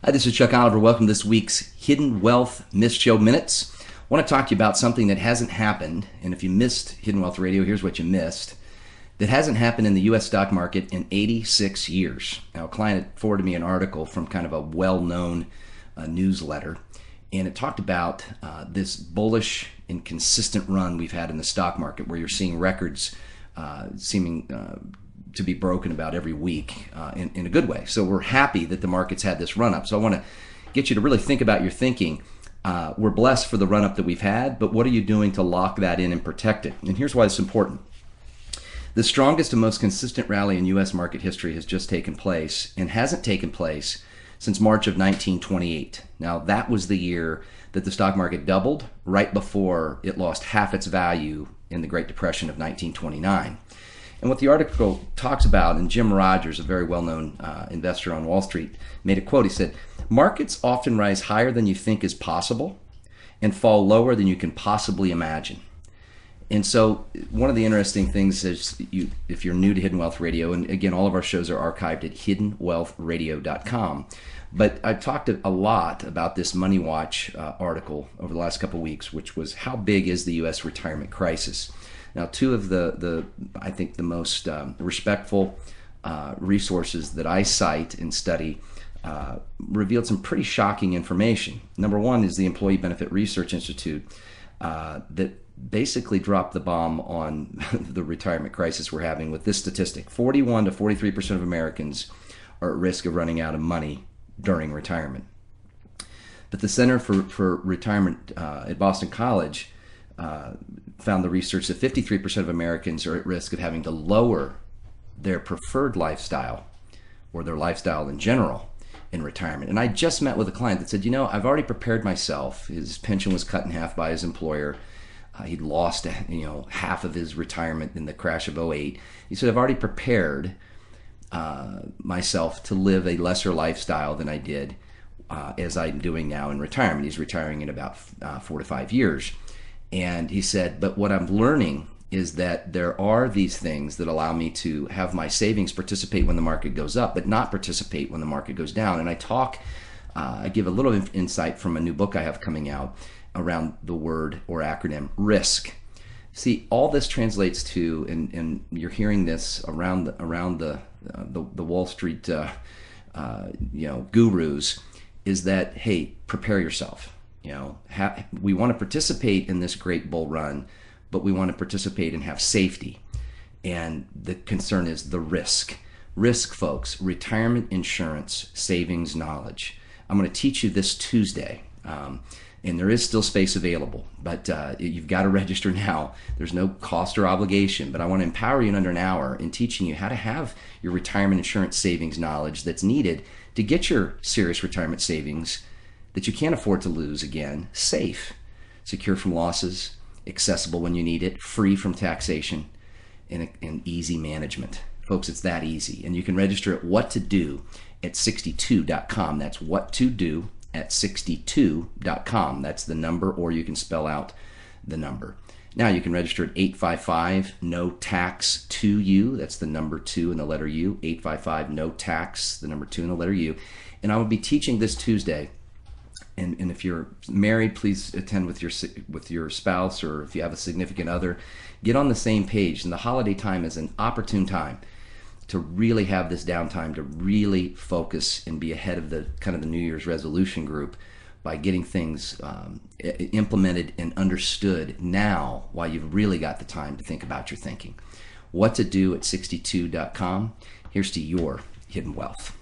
Hi, this is Chuck Oliver. Welcome to this week's Hidden Wealth Missed Show Minutes. I want to talk to you about something that hasn't happened, and if you missed Hidden Wealth Radio, here's what you missed. That hasn't happened in the U.S. stock market in 86 years. Now, a client forwarded me an article from kind of a well-known newsletter, and it talked about this bullish and consistent run we've had in the stock market, where you're seeing records seeming to be broken about every week in a good way. So we're happy that the market's had this run up. So I want to get you to really think about your thinking. We're blessed for the run up that we've had, but what are you doing to lock that in and protect it? And here's why it's important. The strongest and most consistent rally in U.S. market history has just taken place and hasn't taken place since March of 1928. Now, that was the year that the stock market doubled right before it lost half its value in the Great Depression of 1929. And what the article talks about, and Jim Rogers, a very well-known investor on Wall Street, made a quote. He said, "Markets often rise higher than you think is possible and fall lower than you can possibly imagine." And so one of the interesting things is, if you're new to Hidden Wealth Radio, and again, all of our shows are archived at hiddenwealthradio.com, but I've talked a lot about this Money Watch article over the last couple of weeks, which was how big is the U.S. retirement crisis? Now, two of the I think the most respectful resources that I cite and study revealed some pretty shocking information. Number one is the Employee Benefit Research Institute that basically dropped the bomb on the retirement crisis we're having with this statistic. 41 to 43% of Americans are at risk of running out of money during retirement. But the Center for Retirement at Boston College found the research that 53% of Americans are at risk of having to lower their preferred lifestyle or their lifestyle in general in retirement. And I just met with a client that said, I've already prepared myself. His pension was cut in half by his employer. He'd lost half of his retirement in the crash of '08. He said, I've already prepared myself to live a lesser lifestyle than I did as I'm doing now in retirement. He's retiring in about 4 to 5 years. And he said, but what I'm learning is that there are these things that allow me to have my savings participate when the market goes up, but not participate when the market goes down. And I give a little insight from a new book I have coming out around the word or acronym risk. See, all this translates to, and you're hearing this around the Wall Street gurus, is that, hey, prepare yourself. We want to participate in this great bull run, but we want to participate and have safety. And the concern is the risk. Risk, folks, retirement insurance savings knowledge. I'm going to teach you this Tuesday. And there is still space available, but you've got to register now. There's no cost or obligation, but I want to empower you in under an hour in teaching you how to have your retirement insurance savings knowledge that's needed to get your serious retirement savings that you can't afford to lose again, safe, secure from losses, accessible when you need it, free from taxation, and easy management. Folks, it's that easy. And you can register at WhatToDo at 62.com. That's WhatToDo at 62.com. That's the number, or you can spell out the number. Now you can register at 855-NO-TAX-2U. That's the number 2 and the letter U. 855-NO-TAX, the number 2 and the letter U. And I will be teaching this Tuesday. And if you're married, please attend with your spouse, or if you have a significant other, get on the same page. And the holiday time is an opportune time to really have this downtime, to really focus and be ahead of the kind of the New Year's resolution group by getting things implemented and understood now, while you've really got the time to think about your thinking. What to do at 62.com. Here's to your hidden wealth.